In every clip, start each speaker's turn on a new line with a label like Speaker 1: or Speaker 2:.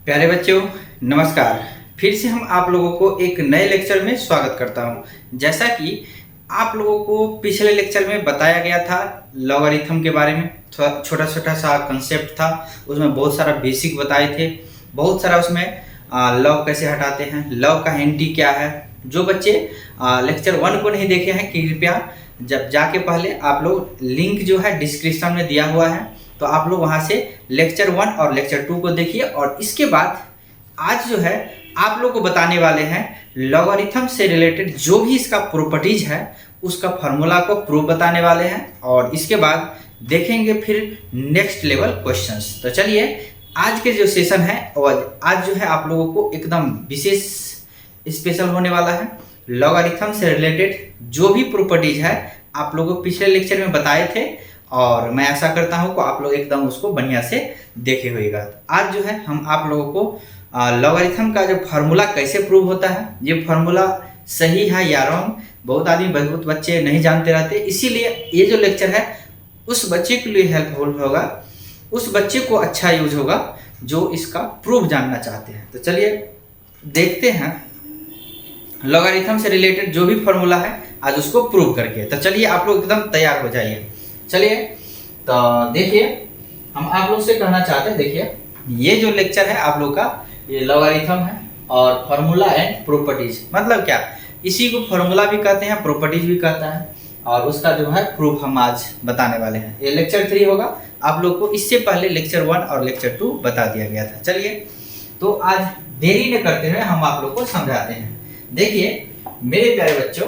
Speaker 1: प्यारे बच्चों, नमस्कार। फिर से हम आप लोगों को एक नए लेक्चर में स्वागत करता हूं। जैसा कि आप लोगों को पिछले लेक्चर में बताया गया था, लॉगरिथम के बारे में छोटा छोटा सा कंसेप्ट था। उसमें बहुत सारा बेसिक बताए थे, बहुत सारा उसमें लॉग कैसे हटाते हैं, लॉग का एंटी क्या है। जो बच्चे लेक्चर 1 को नहीं देखे हैं, कृपया जब जाके पहले आप लोग लिंक जो है डिस्क्रिप्शन में दिया हुआ है, तो आप लोग वहां से लेक्चर 1 और लेक्चर 2 को देखिए। और इसके बाद आज जो है आप लोग को बताने वाले हैं लॉगरिथम से रिलेटेड जो भी इसका प्रॉपर्टीज है उसका फार्मूला को प्रूफ बताने वाले हैं। और इसके बाद देखेंगे फिर नेक्स्ट लेवल क्वेश्चंस। तो चलिए, आज के जो सेशन है और आज जो है आप लोगों को एकदम विशेष स्पेशल होने वाला है। लॉगरिथम से रिलेटेड जो भी प्रॉपर्टीज है आप लोगों को पिछले लेक्चर में बताए थे, और मैं आशा करता हूं कि आप लोग एकदम उसको बढ़िया से देखे होइएगा। आज जो है हम आप लोगों को लॉगरिथम का जो फार्मूला कैसे प्रूव होता है, ये फार्मूला सही है या रॉन्ग, बहुत बच्चे नहीं जानते रहते। इसीलिए ये जो लेक्चर है उस बच्चे के लिए हेल्पफुल होगा, उस बच्चे को अच्छा यूज होगा जो इसका प्रूफ जानना चाहते हैं। तो चलिए देखते हैं लॉगरिथम से रिलेटेड जो भी फार्मूला है आज उसको प्रूव करके। तो चलिए आप लोग एकदम तैयार हो जाइए। चलिए तो देखिए, हम आप लोग से कहना चाहते हैं, देखिए ये जो लेक्चर है आप लोग का, ये लॉगरिथम है और फार्मूला एंड प्रॉपर्टीज। मतलब क्या, इसी को फार्मूला भी कहते हैं, प्रॉपर्टीज भी कहता है, और उसका जो है प्रूफ हम आज बताने वाले हैं। ये लेक्चर 3 होगा। आप लोग को इससे पहले लेक्चर 1 और लेक्चर 2 बता दिया गया था। चलिए तो आज देरी न करते हुए हम आप लोग को समझाते हैं। देखिए मेरे प्यारे बच्चों,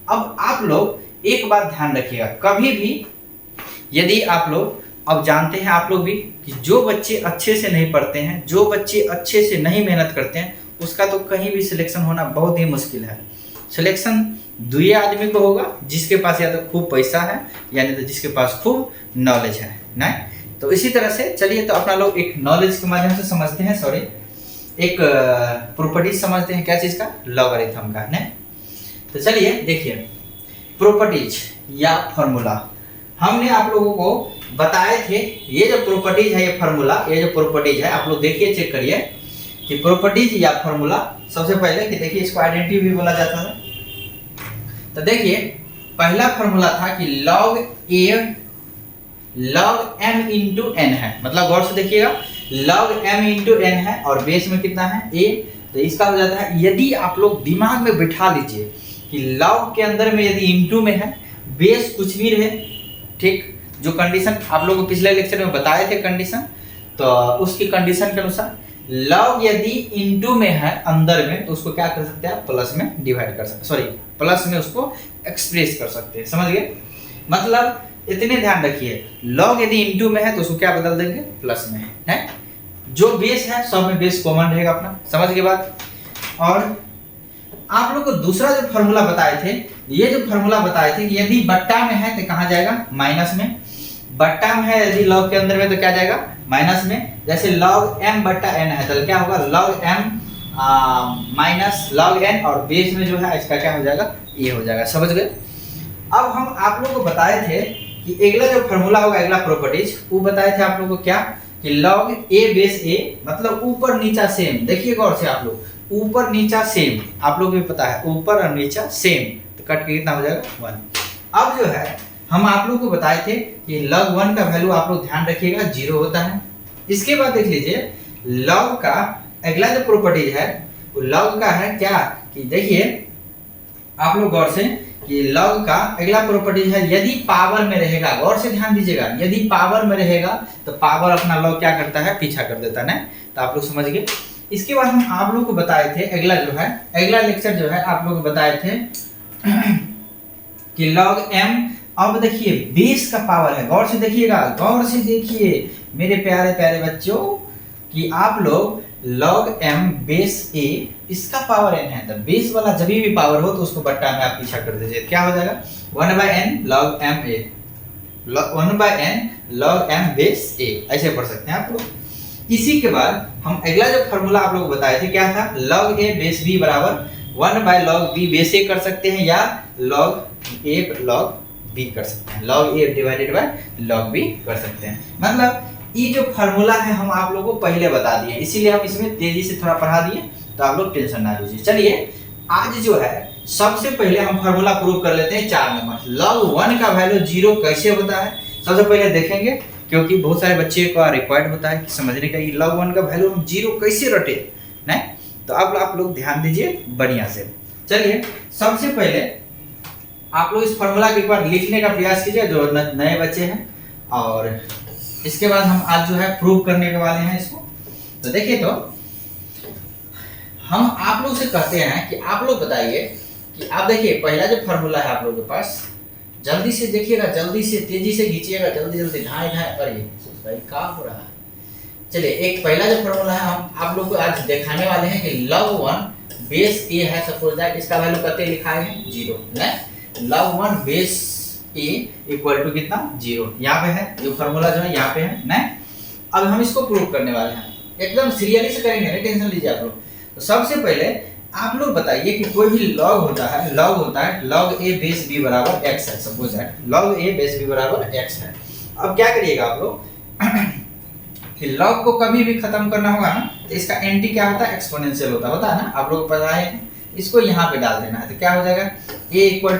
Speaker 1: अब आप लोग एक बात ध्यान रखिएगा, कभी भी यदि आप लोग, अब जानते हैं आप लोग भी कि जो बच्चे अच्छे से नहीं पढ़ते हैं, जो बच्चे अच्छे से नहीं मेहनत करते हैं, उसका तो कहीं भी सिलेक्शन होना बहुत ही मुश्किल है। सिलेक्शन दुए आदमी को होगा जिसके पास या तो खूब पैसा है या नहीं तो जिसके पास खूब नॉलेज है, नहीं तो इसी तरह से। चलिए तो अपना लोग एक नॉलेज के माध्यम से समझते हैं, एक प्रॉपर्टीज समझते हैं। क्या चीज का? लॉगरिथम का, नहीं। तो चलिए देखिए, प्रॉपर्टीज या फॉर्मूला हमने आप लोगों को बताए थे। ये जो प्रॉपर्टीज है, ये फार्मूला, ये जो प्रॉपर्टीज है आप लोग देखिए, चेक करिए कि प्रॉपर्टीज या फार्मूला। सबसे पहले कि देखिए, इसको आइडेंटिटी भी बोला जाता है। तो देखिए पहला फार्मूला था कि log m इंटू n है। मतलब गौर से देखिएगा, log m इंटू n है और बेस में कितना है? a। तो इसका हो जाता है, यदि आप लोग दिमाग में बिठा लीजिए कि log के अंदर में यदि इंटू में है, बेस कुछ भी रहे, ठीक, जो कंडीशन आप लोगों को पिछले लेक्चर में बताए थे कंडीशन, तो उसकी कंडीशन के अनुसार लॉग यदि इनटू में है अंदर में, तो उसको क्या कर सकते हैं? प्लस में डिवाइड कर सकते, प्लस में उसको एक्सप्रेस कर सकते हैं। समझ गए? मतलब इतने ध्यान रखिए, लॉग यदि इनटू में है तो उसको क्या बदल देंगे? प्लस में है। जो बेस है सब में बेस कॉमन रहेगा अपना। समझ गए बात? और आप लोग को दूसरा जो फार्मूला बताए थे, ये जो फार्मूला बताए थे कि यदि बट्टा में है तो कहाँ जाएगा? माइनस में। बट्टा में है यदि लॉग के अंदर में तो क्या जाएगा? माइनस में। जैसे log m बट्टा n है तो क्या होगा? log m minus log n, और बेस में जो है इसका क्या हो जाएगा? ये हो जाएगा। समझ गए? अब हम आप लोग को बताए थे कि अगला जो फार्मूला होगा, अगला प्रॉपर्टीज, वो बताए थे आप लोग को क्या कि log a बेस a, मतलब ऊपर नीचा सेम। देखिए गौर से आप लोग, ऊपर नीचा सेम, आप लोग भी पता है ऊपर और नीचा सेम, तो कट के कितना हो जाएगा? 1। अब जो है हम आप लोग को बताए थे कि log 1 का वैल्यू आप लोग ध्यान रखिएगा 0 होता है। इसके बाद देख लीजिए log का अगला जो प्रॉपर्टीज है वो log का है क्या कि देखिए आप लोग गौर से कि log का अगला प्रॉपर्टीज है यदि पावर में रहेगा। गौर से ध्यान दीजिएगा, यदि पावर में रहेगा तो पावर अपना log क्या करता है? पीछा कर देता है ना। तो आप लोग समझ गए। इसके बाद हम आप लोग को बताए थे, अगला जो है, अगला लेक्चर जो है आप लोग को बताए थे कि log m, अब देखिए बेस का पावर है। गौर से देखिएगा, गौर से देखिए मेरे प्यारे प्यारे बच्चों कि आप लोग log m बेस a, इसका पावर n है। तो बेस वाला जब भी पावर हो तो उसको बट्टा में आप पीछा कर दीजिए, क्या हो जाएगा? 1/n log m a, 1/n log m base a, ऐसे पढ़ सकते हैं आप लोग। इसी के बाद हम अगला जो फार्मूला आप लोग बताए थे क्या था? log a बेस b बराबर 1/log b बेस a कर सकते हैं, या log a log b कर सकते हैं, log a divided by log b कर सकते हैं। मतलब ये जो फार्मूला है हम आप लोगों को पहले बता दिए, इसीलिए हम इसमें तेजी से थोड़ा पढ़ा दिए, तो आप लोग टेंशन ना लीजिए। चलिए आज जो है सबसे पहले हम फार्मूला प्रूव कर लेते हैं 4 नंबर। log 1 का वैल्यू 0 कैसे होता है सबसे पहले देखेंगे, क्योंकि बहुत सारे बच्चे को रिक्वायर्ड होता है कि समझने का log 1 का वैल्यू हम 0 कैसे रटे नहीं। तो अब आप लोग ध्यान दीजिए बढ़िया से। चलिए सबसे पहले आप लोग इस फार्मूला को एक बार लिखने का प्रयास कीजिए जो नए बच्चे हैं, और इसके बाद हम आज जो है प्रूव करने के वाले हैं इसको। तो देखिए, तो हम आप लोग से कहते हैं कि आप लोग बताइए कि आप देखिए पहला जो फार्मूला है आप लोगों के पास, जल्दी से देखिएगा, जल्दी से तेजी से खींचिएगा, जल्दी जल्दी ढाई ढाई। अरे भाई क्या हो रहा है। चलिए एक पहला जो फार्मूला है हम आप लोग को आज दिखाने वाले हैं कि log 1 बेस ए है, सपोज दैट इसका वैल्यू कितने लिखा है 0 ना। log 1 base a equal to कितना 0, यहाँ पे है जो फार्मूला जो है यहाँ पे है ना। अब हम इसको प्रूव करने वाले हैं, एकदम सीरियसली से करेंगे, नहीं टेंशन लीजिए आप लोग। तो सबसे पहले आप लोग बताइए कि कोई भी log होता है log a बेस b बराबर x है, suppose that log a base b बराबर x है। अब क्या करिएगा आप लोग कि log को कभी भी खत्म करना होगा ना, तो इसका एंटी क्या होता है एक्सपोनेंशियल होता है ना, आप लोग पता है। इसको यहाँ पे डाल देना है, तो क्या हो जाएगा a इक्वल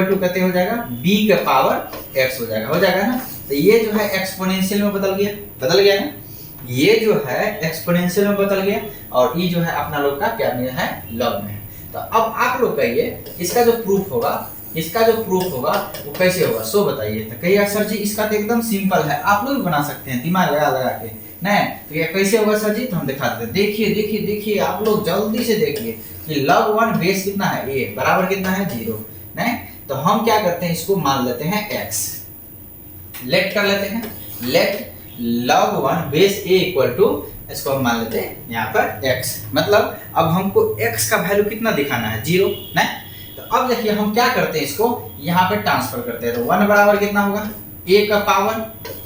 Speaker 1: टू कितने हो जाएगा b का पावर x हो जाएगा ना। तो ये जो है एक्सपोनेंशियल में बदल गया ना, ये जो है एक्सपोनेंशियल में बदल गया, और ये जो है अपना लोग का क्या में है log में है। तो अब आप लोग कहिए इसका जो प्रूफ होगा वो कैसे होगा, सो बताइए। तो कहिए सर जी इसका तो एकदम सिंपल है, आप लोग बना सकते हैं दिमाग लगा के नहीं। तो ये कैसे होगा सर जी, तो हम दिखा देते हैं। देखिए आप लोग जल्दी से देखिए कि log 1 बेस कितना है a बराबर कितना है 0 नहीं। तो हम क्या करते हैं, इसको मान लेते हैं x, लेट कर लेते हैं, let log 1 base a equal to, इसको हम मान लेते हैं यहाँ पर x, मतलब अब हमको x का वैल्यू कितना दिखाना है 0 नहीं। तो अब देखिए हम क्या करते हैं, इसको यहाँ पे ट्रांसफर करते हैं। तो 1 बराबर कितना होगा a का पावर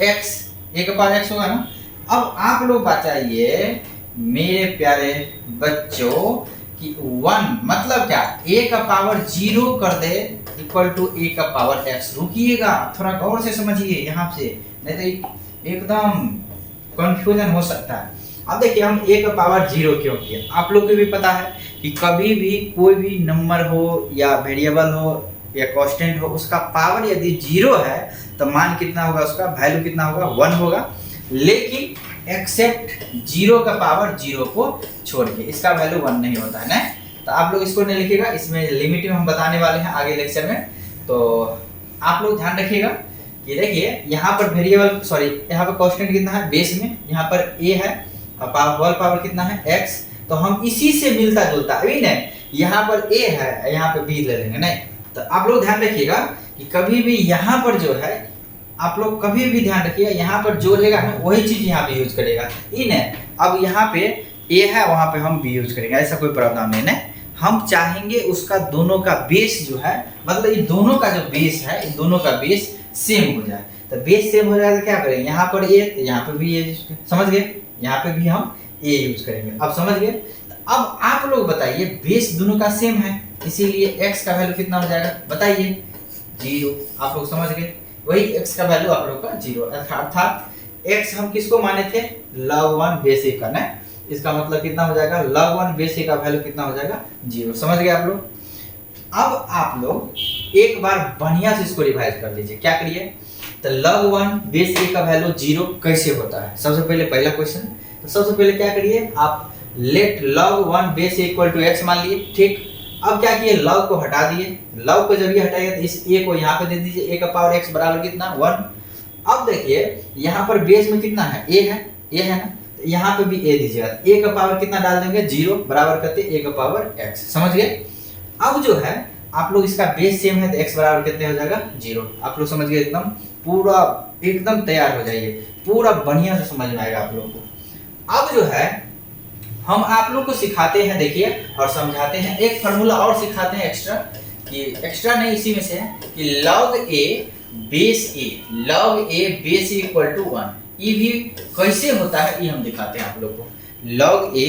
Speaker 1: x होगा ना। अब आप लोग बताइए मेरे प्यारे बच्चों कि 1 मतलब क्या, a का पावर 0 कर दे इक्वल टू a का पावर x। रुकिएगा थोड़ा गौर से समझिए यहाँ से, नहीं तो एकदम कंफ्यूजन हो सकता है। अब देखिए हम a का पावर 0 क्यों किया, आप लोग को भी पता है कि कभी भी कोई भी नंबर हो या वेरिएबल हो या कांस्टेंट हो, उसका पावर यदि 0 है तो मान कितना होगा, उसका वैल्यू कितना होगा 1 होगा। लेकिन एक्सेप्ट 0 का पावर 0 को छोड़ के इसका वैल्यू 1 नहीं होता है ना। तो आप लोग इसको नहीं लिखिएगा, इसमें लिमिट हम बताने वाले हैं आगे लेक्चर में। तो आप लोग ध्यान रखिएगा कि देखिए यहाँ पर यहाँ पर कांस्टेंट कितना है बेस में, यहाँ पर a है और होल पावर कितना है x। तो हम इसी से मिलता जुलता अभी नहीं, यहाँ पर a है यहाँ पे b ले लेंगे नहीं। तो आप लोग ध्यान रखिएगा कि कभी भी यहाँ पर जो है, आप लोग कभी भी ध्यान रखिएगा यहाँ पर जो रहेगा ना वही चीज यहाँ पे यूज करेगा इन है। अब यहाँ पे a है वहाँ पे हम b यूज करेंगे, ऐसा कोई प्रॉब्लम नहीं है। हम चाहेंगे उसका दोनों का बेस जो है, मतलब ये दोनों का जो बेस है, इन दोनों का बेस सेम हो जाए। तो बेस सेम हो जाए तो क्या करेंगे, यहाँ पर a तो यहाँ पे भी a, समझ गए, यहाँ पे भी हम a यूज करेंगे। अब समझ गए। अब आप लोग बताइए बेस दोनों का सेम है, इसीलिए x का वैल्यू कितना हो जाएगा बताइए 0। आप लोग समझ गए, वही x का वैल्यू आप लोग का 0, अर्थात x हम किसको माने थे log 1 बेस a का ना। इसका मतलब कितना हो जाएगा log 1 बेस a का वैल्यू कितना हो जाएगा 0। समझ गए आप लोग। अब आप लोग एक बार बढ़िया से इसको रिवाइज कर लीजिए। क्या करिए, तो log 1 बेस a का वैल्यू 0 कैसे होता है, सबसे पहले पहला क्वेश्चन। तो सबसे पहले क्या करिए आप let log 1 base a equal to x मान लिए, ठीक। अब क्या किए log को हटा दिए, log को जब ये हटाइए तो इस a को यहाँ पे दे दीजिए, a का पावर x बराबर कितना 1। अब देखिए यहाँ पर बेस में कितना है a है ना, तो यहाँ पे भी a दीजिएगा, a का पावर कितना डाल देंगे 0 बराबर करते a का पावर x। समझ गए। अब जो है आप लोग इसका बेस सेम है तो x बराबर कितने हो जाएगा 0। आप लोग समझ गए, एकदम पूरा एकदम तैयार हो जाइए, पूरा बढ़िया से समझ में आएगा आप लोगों को। अब जो है हम आप लोग को सिखाते हैं, देखिए और समझाते हैं, एक फार्मूला और सिखाते हैं एक्स्ट्रा, कि एक्स्ट्रा नहीं इसी में से है कि log a base a equal to 1। ये भी कैसे होता है ये हम दिखाते हैं आप लोग को। log a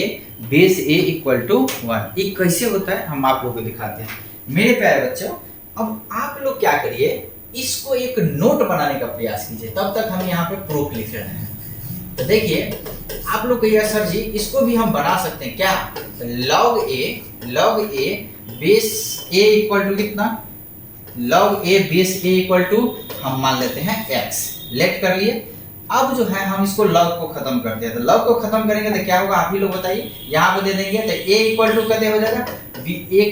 Speaker 1: base a equal to 1 ये कैसे होता है हम आप लोग को दिखाते हैं। मेरे प्यारे बच्चों, अब आप लोग क्या करिए, इसको एक नोट बनाने का प्रयास कीजिए, तब तक हम यहाँ पे प्रूफ लिख रहे हैं। तो देखिए आप लोग कहिएगा सर जी इसको भी हम बना सकते हैं क्या? तो log a base a equal to कितना? log a base a equal to हम मान लेते हैं x। लेट कर लिए। अब जो है हम इसको log को खत्म करते हैं। तो log को खत्म करेंगे तो क्या होगा आप ही लोग बताइए। यहाँ पे दे देंगे तो a इक्वल टू कितने हो जाएगा? a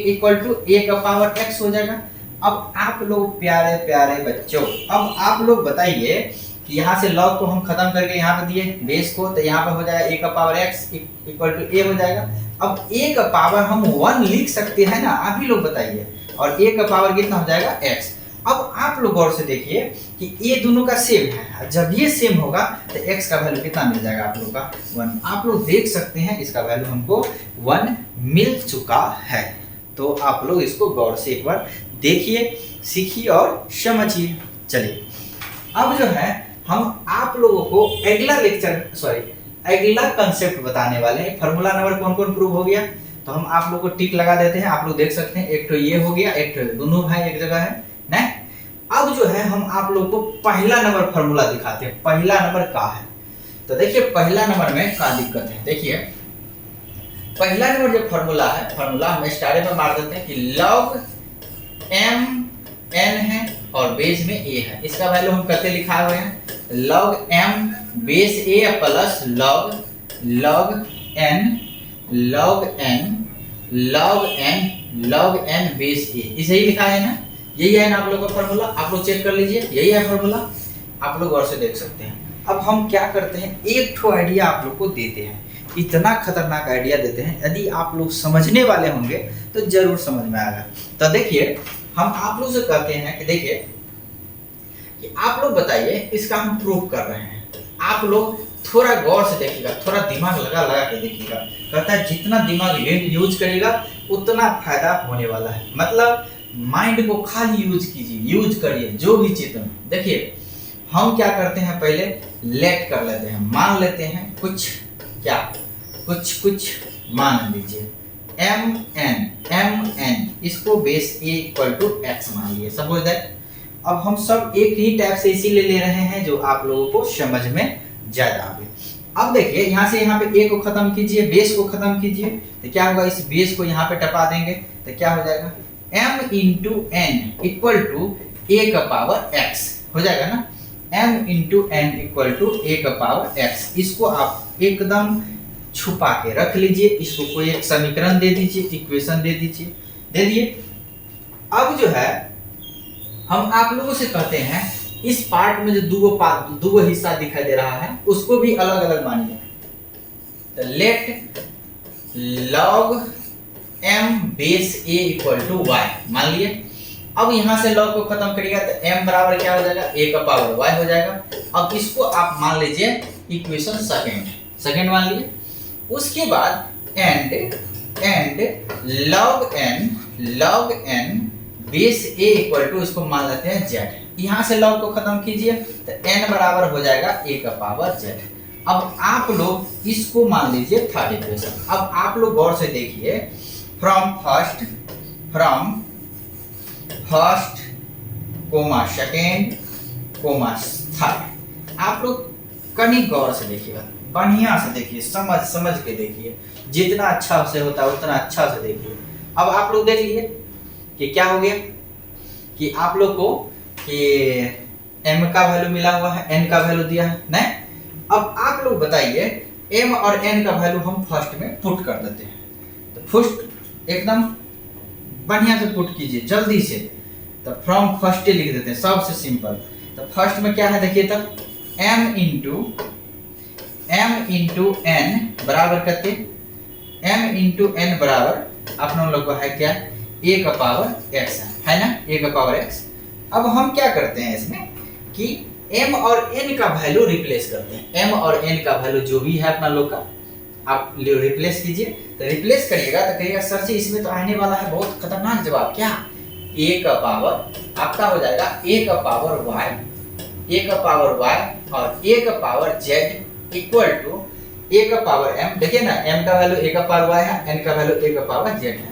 Speaker 1: इक्वल टू a का पावर x हो जाएगा। अब आप लोग प्यारे प्यारे बच्चों, अब आप लोग बताइए कि यहाँ से log को हम खत्म करके यहाँ पे दिए बेस को, तो यहाँ पे हो जाएगा a का power x equal to a हो जाएगा। अब a का पावर हम 1 लिख सकते हैं ना, आप ही लोग बताइए, और a का पावर कितना हो जाएगा x। अब आप लोग गौर से देखिए कि ये दोनों का सेम है, जब ये सेम होगा तो x का वैल्यू कितना मिल जाएगा आप लोग का? 1। आप लोग देख सकते हैं इसका वैल्यू हमको 1 मिल चुका है। तो आप लोग इसको गौर से एक बार देखिए, सीखिए और समझिए। चलिए अब जो है हम आप लोगों को अगला कंसेप्ट बताने वाले हैं। फार्मूला नंबर कौन कौन प्रूव हो गया, तो हम आप लोग को टिक लगा देते हैं। आप लोग देख सकते हैं एक तो ये हो गया, एक तो दोनों भाई एक जगह है ना। अब जो है हम आप लोग को पहला नंबर फार्मूला दिखाते हैं। पहला नंबर का है, तो देखिए पहला नंबर में क्या दिक्कत है। देखिए पहला नंबर जो फार्मूला है, फार्मूला हम स्टार्टिंग में मार देते हैं कि log m n है और बेस में a है। इसका वैल्यू हम करते लिखा हुए हैं log m base a plus log n base a, इसे ही लिखा है ना। यही है ना आप लोगों का फार्मूला, आप लोग चेक कर लीजिए, यही है फार्मूला, आप लोग और से देख सकते हैं। अब हम क्या करते हैं, एक ठो आइडिया आप लोग को देते हैं, इतना खतरनाक आइडिया देते हैं, यदि आप लोग समझने वाले होंगे तो जरूर समझ में आएगा। तो देखिए हम आप लोग से कहते हैं कि देखिए कि आप लोग बताइए, इसका हम प्रूव कर रहे हैं, आप लोग थोड़ा गौर से देखिएगा, थोड़ा दिमाग लगा के देखिएगा। कहता है जितना दिमाग यूज करिएगा उतना फायदा होने वाला है। मतलब माइंड को खाली यूज कीजिए, यूज करिए जो भी चीज में। देखिए हम क्या करते हैं, पहले लेट कर लेते हैं, मान लेते हैं कुछ, क्या कुछ मान लीजिए mn, इसको base a equal to x मान लिए, सब हो जाए। अब हम सब एक ही टाइप से इसीलिए ले रहे हैं जो आप लोगों को समझ में ज्यादा आवे। अब देखिए यहाँ से यहाँ पे a को खत्म कीजिए, बेस को खत्म कीजिए, तो क्या होगा, इस बेस को यहाँ पे टपा देंगे तो क्या हो जाएगा, m into n equal to a का पावर x हो जाएगा ना। m into n equal to a का पावर x, इसको आप एकदम छुपा के रख लीजिए, इसको कोई एक समीकरण दे दीजिए, इक्वेशन दे दिए। अब जो है हम आप लोगों से कहते हैं इस पार्ट में जो दो हिस्सा दिखाई दे रहा है उसको भी अलग अलग मानिए। तो let log m base a equal to y मान लिए। अब यहां से log को खत्म करिएगा तो m बराबर क्या हो जाएगा, a का पावर y हो जाएगा। अब इसको आप मान लीजिए इक्वेशन सेकंड मान लिए। उसके बाद and log n base a equal to, इसको मान लेते हैं z। यहाँ से log को खत्म कीजिए तो n बराबर हो जाएगा a का पावर z। अब आप लोग इसको मान लीजिए थर्ड इक्वेशन। अब आप लोग गौर से देखिए, from first comma second comma third, आप लोग कहीं गौर से देखिएगा, बढ़िया से देखिए, समझ के देखिए, जितना अच्छा से होता है उतना अच्छा से देखिए। अब आप लोग देख लीजिए कि क्या हो गया कि आप लोग को कि m का वैल्यू मिला हुआ है, n का वैल्यू दिया है ना। अब आप लोग बताइए m और n का वैल्यू हम फर्स्ट में पुट कर देते हैं। तो फर्स्ट एकदम बढ़िया से पुट कीजिए जल्दी से। तो फ्रॉम फर्स्ट लिख देते हैं, सबसे सिंपल। तो फर्स्ट में क्या है देखिए, तब m इंटू n बराबर करते, m इंटू n बराबर अपना लोग को है क्या, a का पावर x है ना, a का पावर x। अब हम क्या करते हैं इसमें कि m और n का वैल्यू रिप्लेस करते हैं। m और n का वैल्यू जो भी है अपना लोग का आप रिप्लेस कीजिए। तो रिप्लेस करिएगा तो कहिएगा सर जी इसमें तो आने वाला है बहुत खतरनाक जवाब, क्या, a का पावर आपका हो जाएगा a का पावर y और a का power z equal to a का पावर m। देखिए ना, m का वैल्यू a का पावर y है, n का वैल्यू a का पावर z है,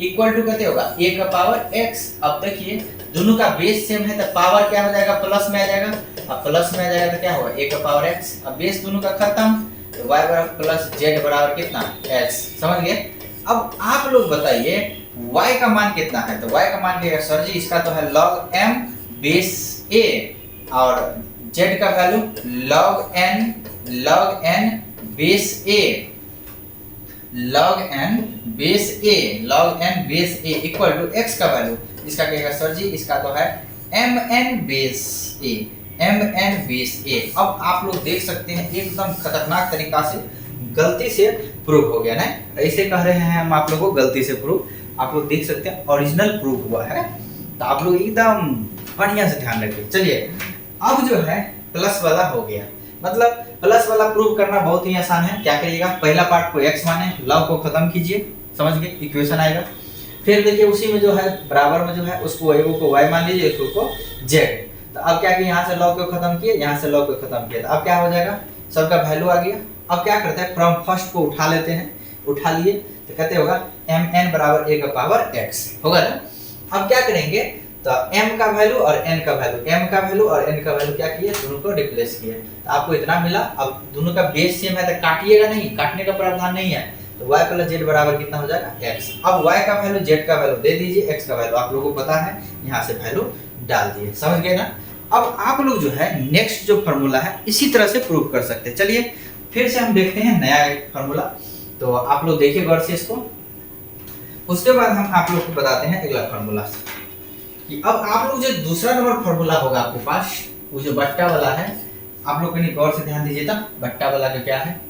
Speaker 1: इक्वल टू कहते होगा a का पावर x। अब देखिए दोनों का बेस सेम है तो पावर क्या हो जाएगा, प्लस में आ जाएगा। अब प्लस में आ जाएगा तो क्या होगा, a का पावर x। अब बेस दोनों का खत्म तो y बराबर प्लस z बराबर कितना, x। समझ गए। अब आप लोग बताइए y का मान कितना है, तो y का मान क्या है सर जी, इसका तो है log m बेस a और z का value log n base a log n base a equal to x का वैल्यू, इसका क्या है सर जी, इसका तो है mn बेस a। अब आप लोग देख सकते हैं एकदम खतरनाक तरीका से गलती से प्रूव हो गया ना, ऐसे कह रहे हैं हम आप लोगों को गलती से प्रूव, आप लोग देख सकते हैं ओरिजिनल प्रूव हुआ है। तो आप लोग एकदम बढ़िया से ध्यान रखिए। चलिए अब जो है प्लस वाला हो गया, मतलब प्लस वाला प्रूव करना बहुत ही आसान है। क्या करिएगा, पहला पार्ट को x माने, लव को खत्म कीजिए, समझ गए, इक्वेशन आएगा। फिर देखिए उसी में जो है बराबर में जो है उसको एगो को y मान लीजिए, एक को z। तो अब क्या किया, यहाँ से लव को खत्म किए, यहाँ से लव को खत्म किया, तो अब क्या हो जाएगा, सबका वैल्यू आ गया। अब क्या करते हैं, फ्रॉम फर्स्ट को उठा लेते हैं, उठा लिए तो कहते होगा mn बराबर a का पावर x होगा ना। अब क्या करेंगे, तो m का वैल्यू और n का वैल्यू, m का वैल्यू और n का वैल्यू क्या किए, दोनों को रिप्लेस किए, तो आपको इतना मिला। अब दोनों का बेस सेम है तो काटिएगा नहीं, काटने का प्रावधान नहीं है, तो y प्लस z बराबर कितना हो जाएगा, x। अब y का वैल्यू z का वैल्यू दे दीजिए, x का वैल्यू आप लोगों को पता है, यहाँ से वैल्यू डाल दिए, समझ गए ना। अब आप लोग जो है नेक्स्ट जो फॉर्मूला है इसी तरह से प्रूव कर सकते हैं। चलिए फिर से हम देखते हैं नया एक फॉर्मूला, तो आप लोग देखिए गौर से इसको, उसके बाद हम आप लोग को बताते हैं अगला फॉर्मूला कि अब आप लोग जो दूसरा नंबर फॉर्मूला होगा आपके पास, वो जो बट्टा वाला है, आप लोग कहीं गौर से ध्यान दीजिए। तब बट्टा वाला का क्या है,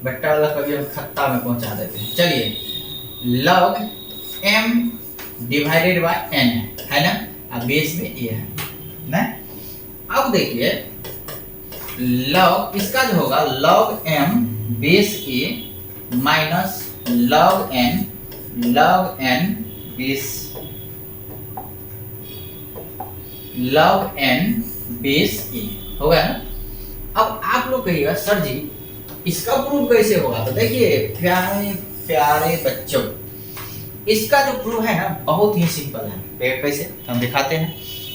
Speaker 1: बट्टा वाला कभी हम खत्ता में पहुंचा देते हैं। चलिए log m divided by n है ना, अब बेस में ये है ना। अब देखिए log इसका जो होगा log m base a minus log n base a होगा ना। अब आप लोग कहिएगा सर जी इसका प्रूफ कैसे होगा, तो देखिए प्यारे प्यारे बच्चों, इसका जो प्रूफ है ना बहुत ही सिंपल है। कैसे हम दिखाते हैं,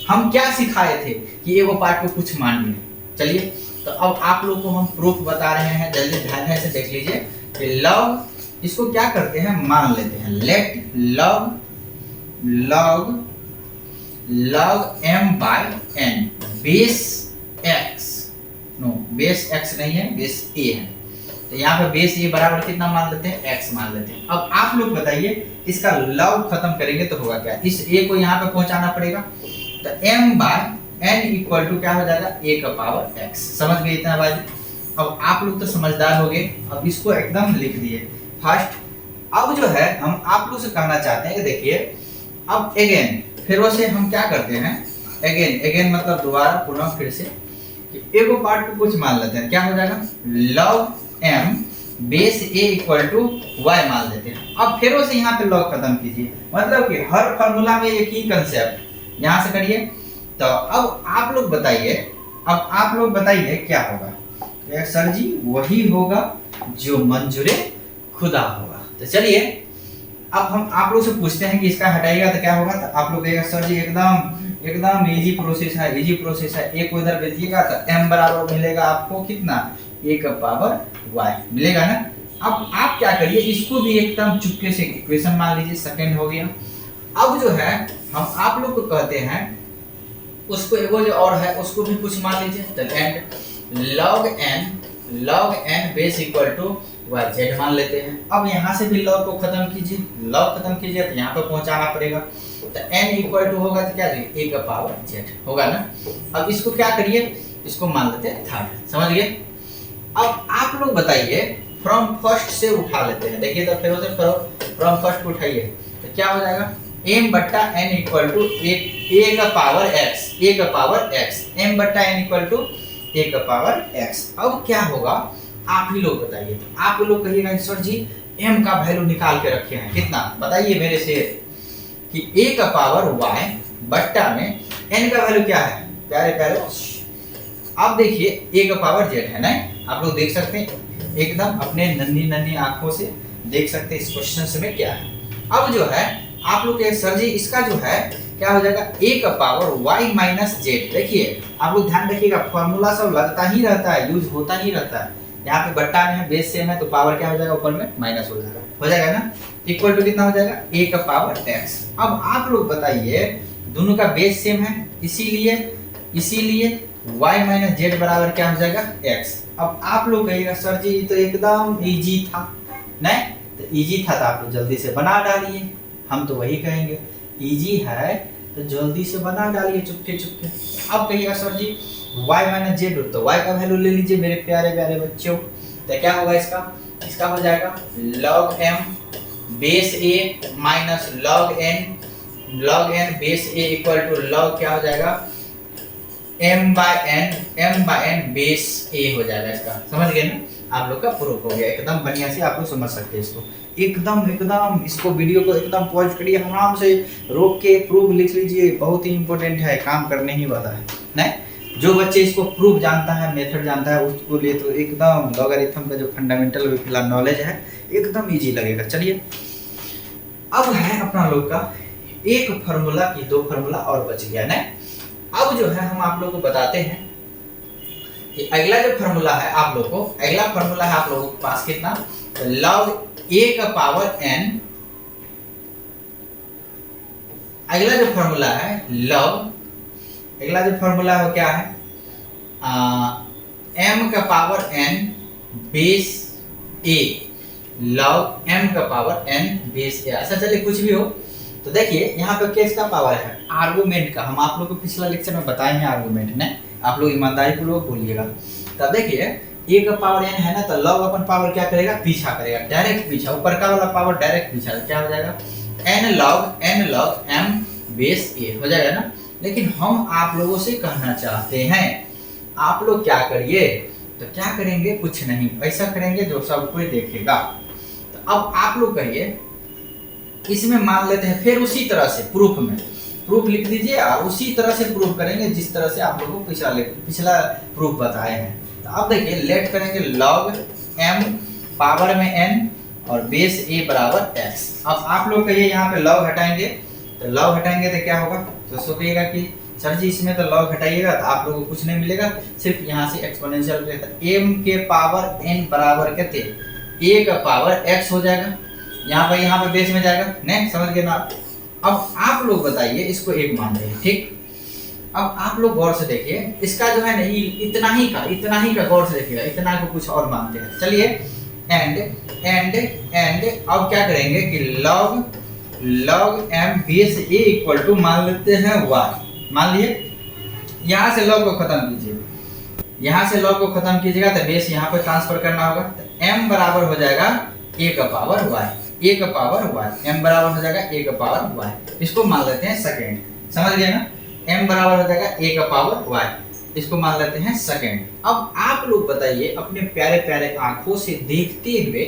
Speaker 1: हम क्या सिखाए थे कि एगो पार्ट को कुछ मानिए। चलिए तो अब आप लोग को हम प्रूफ बता रहे हैं, जल्दी ध्यान से देख लीजिए कि लॉग इसको क्या करते हैं, मान लेते हैं, let log m by n base x, no base x नहीं है, बेस a है, तो यहाँ पे बेस a बराबर कितना मान लेते हैं, x मान लेते हैं। अब आप लोग बताइए इसका log खत्म करेंगे तो होगा क्या, इस a को यहाँ पे पहुंचाना पड़ेगा, तो m by n equal to क्या हो जाएगा, a का पावर x। समझ गए इतना बात। अब आप लोग तो समझदार हो गए, अब इसको एकदम लिख दिए फर्स्ट। अब जो है हम आप लोग से कहना चाहते हैं कि देखिए अब अगेन फिर से हम क्या करते हैं, अगेन मतलब दोबारा पुनः फिर से एगो पार्ट को कुछ मान लेते हैं, क्या हो जाएगा log m base a equal to y मान लेते हैं। अब फिर से यहाँ पे log खत्म कीजिए, मतलब कि हर फॉर्मूला में एक ही कंसेप्ट, यहाँ से करिए। तो अब आप लोग बताइए क्या होगा, सर जी वही होगा जो मंजूरे खुदा होगा। तो चलिए अब हम आप लोग से पूछते हैं कि इसका हटाइएगा तो क्या होगा, तो आप लोग कहेगा सर जी एकदम इजी प्रोसेस है, एक को इधर भेजिएगा तो m बराबर मिलेगा आपको कितना, a का पावर y मिलेगा ना। अब आप क्या करिए, इसको भी एकदम चुपके से इक्वेशन मान लीजिए, सेकंड हो गया। अब जो है हम आप लोग को कहते हैं उसको एगो जो और है उसको भी कुछ मान लीजिए, तो and log n base equal to y z मान लेते हैं। अब यहाँ से भी log को खत्म कीजिए, तो यहाँ पर पहुंचाना पड़ेगा, तो n इक्वल टू होगा तो क्या a का पावर z होगा ना। अब इसको क्या करिए, इसको मान लेते हैं थर्ड, समझ गए। अब आप लोग बताइए फ्रॉम फर्स्ट से उठा लेते हैं, देखिए तो फिर से फ्रॉम फर्स्ट को उठाइए तो क्या हो जाएगा, m बट्टा n इक्वल टू a का पावर x, m बट्टा n इक्वल टू a का पावर x। अब क्या होगा आप ही लोग बताइए, आप लोग कहिएगा सर जी m का वैल्यू निकाल के रखे हैं, कितना बताइए मेरे से, कि a का पावर y बट्टा में n का वैल्यू क्या है, प्यारे प्यारे। अब देखिए a का पावर z है ना, आप लोग देख सकते हैं एकदम अपने नन्ही आंखों से देख सकते हैं इस क्वेश्चन में क्या है। अब जो है आप लोग के सर जी इसका जो है क्या हो जाएगा a का पावर y माइनस जेड। देखिए आप लोग ध्यान रखिएगा, फॉर्मूला सब लगता ही रहता है, यूज होता ही रहता है। यहाँ पे बट्टा में है, बेस सेम है, तो पावर क्या हो जाएगा ऊपर में माइनस हो जाएगा ना। इक्वल टू कितना हो जाएगा a का पावर x। अब आप लोग बताइए, दोनों का बेस सेम है, इसीलिए y माइनस जेड बराबर क्या हो जाएगा x। अब आप लोग कहिएगा सर जी तो एकदम इजी था, नहीं तो इजी था तो आप लोग जल्दी से बना डालिए। हम तो वही कहेंगे, इजी है तो जल्दी से बना डालिए चुपके चुपके। अब कहिएगा सर जी y माइनस जेड, तो y का वैल्यू ले लीजिए मेरे प्यारे प्यारे बच्चों। तो क्या होगा इसका हो जाएगा log m base a minus log n base a equal to log क्या हो जाएगा m by n base a हो जाएगा। इसका समझ गए ना, आप लोग का प्रूफ हो गया। एकदम बढ़िया से आप लोग समझ सकते हैं इसको। एकदम इसको वीडियो को एकदम पॉज करिए, आराम से रोक के प्रूफ लिख लीजिए, बहुत ही इंपॉर्टेंट है, काम करने ही वाला है। नहीं जो बच्चे इसको प्रूफ जानता है, मेथड जानता है, उसको लिए तो एकदम लॉगरिथम का जो फंडामेंटल फिलहाल नॉलेज है एकदम इजी लगेगा। चलिए अब है अपना लोग का एक फार्मूला की दो फार्मूला और बच गया ना। अब जो है हम आप लोगों को बताते हैं कि अगला जो फार्मूला है आप लोग को, अगला फार्मूला है आप लोगों के पास कितना, तो log a का पावर n। अगला जो फार्मूला है अगला जो फार्मूला है वो क्या है, m का power n base a, log m का पावर n बेस a। ऐसा चलिए कुछ भी हो, तो देखिए यहाँ पे किसका पावर है, आर्गुमेंट का। हम आप लोग को पिछला लेक्चर में बताए हैं आर्गुमेंट ने, आप लोग ईमानदारी पूर्वक बोलिएगा। तब देखिए a का पावर n है ना, तो log अपन पावर क्या करेगा, पीछा करेगा, डायरेक्ट पीछा, ऊपर का वाला पावर डायरेक्ट पीछा, क्या हो जाएगा n log m base a हो जाएगा ना। लेकिन हम आप लोगों से कहना चाहते हैं, आप लोग क्या करिए, तो क्या करेंगे, कुछ नहीं, ऐसा करेंगे जो सब कोई देखेगा। तो अब आप लोग कहिए, इसमें मान लेते हैं, फिर उसी तरह से प्रूफ लिख दीजिए और उसी तरह से प्रूफ करेंगे जिस तरह से आप लोगों को पिछला प्रूफ बताए हैं। तो अब देखिए लेट करेंगे log m पावर में n और बेस a बराबर x। अब आप लोग कहिए यहाँ पे log हटाएंगे, तो log हटाएंगे तो क्या होगा, तो सोचिएगा कि सर जी इसमें तो log हटाइएगा तो आप लोगों को कुछ नहीं मिलेगा, सिर्फ यहाँ से एक्सपोनेंशियल m के पावर n बराबर कितने, a का पावर x हो जाएगा। यहाँ पे बेस में जाएगा, नहीं समझ गए ना। अब आप लोग बताइए, इसको एक मान रहे हैं, ठीक। अब आप लोग गौर से देखिए, इसका जो है ना इतना ही का गौर से देखिएगा, इतना को कुछ और मानते हैं। चलिए एंड अब क्या करेंगे कि log m base a equal to मान लेते हैं y। मान लिए यहाँ से log को खत्म कीजिए, यहाँ से log को खत्म कीजिएगा तो बेस यहाँ पे ट्रांसफर करना होगा, तो m बराबर हो जाएगा a का पावर y, a का पावर y, m बराबर हो जाएगा a का पावर y। इसको मान लेते हैं सेकेंड, समझ गए ना, m बराबर हो जाएगा a का पावर y, इसको मान लेते हैं सेकेंड। अब आप लोग बताइए अपने प्यारे प्यारे आंखों से देखते हुए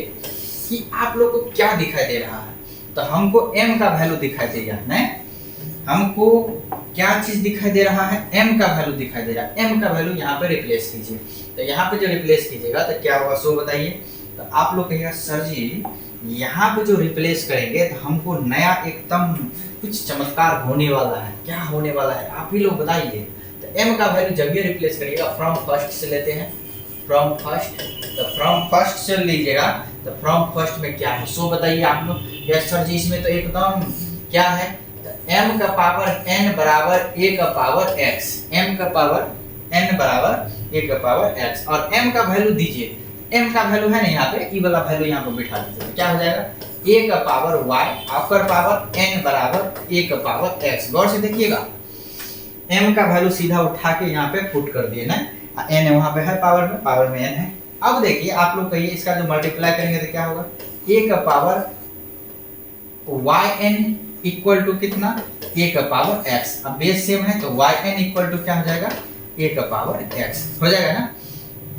Speaker 1: कि आप लोग को क्या दिखाई दे रहा है। तो हमको m का वैल्यू दिखाई देगा, नहीं हमको क्या चीज दिखाई दे रहा है, m का वैल्यू दिखाई दे रहा है। m का वैल्यू यहाँ पे रिप्लेस कीजिए, तो यहाँ पे जो रिप्लेस कीजिएगा तो क्या होगा सो बताइए। तो आप लोग कहिएगा सर जी यहाँ पे जो रिप्लेस करेंगे तो हमको नया एकदम कुछ चमत्कार होने वाला है, क्या होने वाला है आप ही लोग बताइए। तो m का वैल्यू जब भी रिप्लेस करिएगा फ्रॉम फर्स्ट से लेते हैं, फ्रॉम फर्स्ट, तो फ्रॉम फर्स्ट से लीजिएगा, तो फ्रॉम फर्स्ट में क्या है सो बताइए आप लोग। यस सर जी इसमें तो एकदम क्या है, तो m का पावर n बराबर a का पावर x, m का पावर n बराबर a का पावर x, और m का वैल्यू दीजिए, m का वैल्यू है ना यहाँ पे, ई वाला वैल्यू यहाँ पे बिठा दीजिए, क्या हो जाएगा a का पावर y आपका पावर n बराबर a का पावर x। गौर से देखिएगा m का वैल्यू सीधा उठा के यहाँ पे पुट कर दिए ना, n वहाँ पे है पावर में n है। अब देखिए आप लोग कहिए इसका जो मल्टीप्लाई करेंगे तो क्या होगा, a का पावर yn इक्वल टू कितना, a का पावर x। अब बेस सेम है तो yn इक्वल टू क्या हो जाएगा, a का पावर x हो जाएगा ना।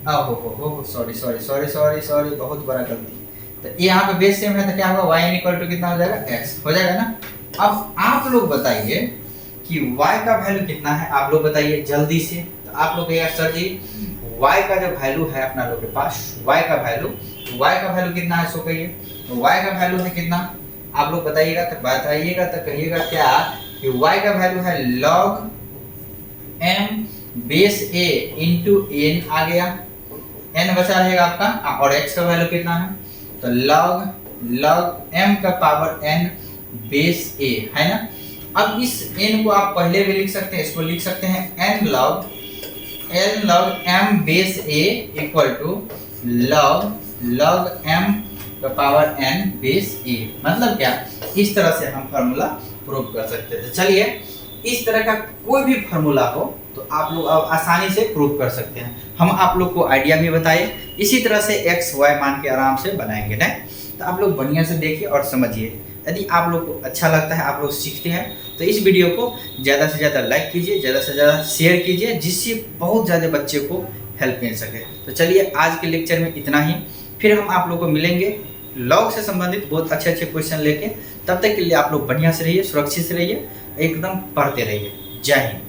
Speaker 1: हो सॉरी बहुत बड़ा गलती। तो यहाँ पे बेस सेम है तो क्या होगा, yn इक्वल टू कितना हो जाएगा, x हो जाएगा ना। अब आप लोग बताइए कि y का वैल्यू कितना है, आप लोग बताइए जल्दी से। तो आप लोग कहिएगा सर जी y का जो वैल्यू है अपना लोग के पास, y का वैल्यू कितना है सो कहिए। तो y का वैल्यू है कितना, आप लोग बताइएगा तो कहिएगा क्या कि y का वैल्यू है log m base a into n आ गया, n बचा रहेगा आपका, और x का वैल्यू कितना है, तो log m का पावर n बेस a है ना। अब इस n को आप पहले भी लिख सकते हैं, इसको लिख सकते हैं n log m base a equal to log m का पावर n बेस a। मतलब क्या, इस तरह से हम फार्मूला प्रूव कर सकते थे। चलिए, इस तरह का कोई भी फार्मूला हो तो आप लोग अब आसानी से प्रूव कर सकते हैं। हम आप लोग को आइडिया भी बताए, इसी तरह से x y मान के आराम से बनाएंगे ना। तो आप लोग बढ़िया से देखिए और समझिए। यदि आप लोग को अच्छा लगता है, आप लोग सीखते हैं, तो इस वीडियो को ज़्यादा से ज़्यादा लाइक कीजिए, ज़्यादा से ज़्यादा शेयर कीजिए, जिससे बहुत ज़्यादा बच्चे को हेल्प मिल सके। तो चलिए, आज के लेक्चर में इतना ही। फिर हम आप लोग को मिलेंगे लॉग से संबंधित बहुत अच्छे अच्छे क्वेश्चन लेके। तब तक के लिए आप लोग बढ़िया से रहिए, सुरक्षित से रहिए, एकदम पढ़ते रहिए। जय हिंद।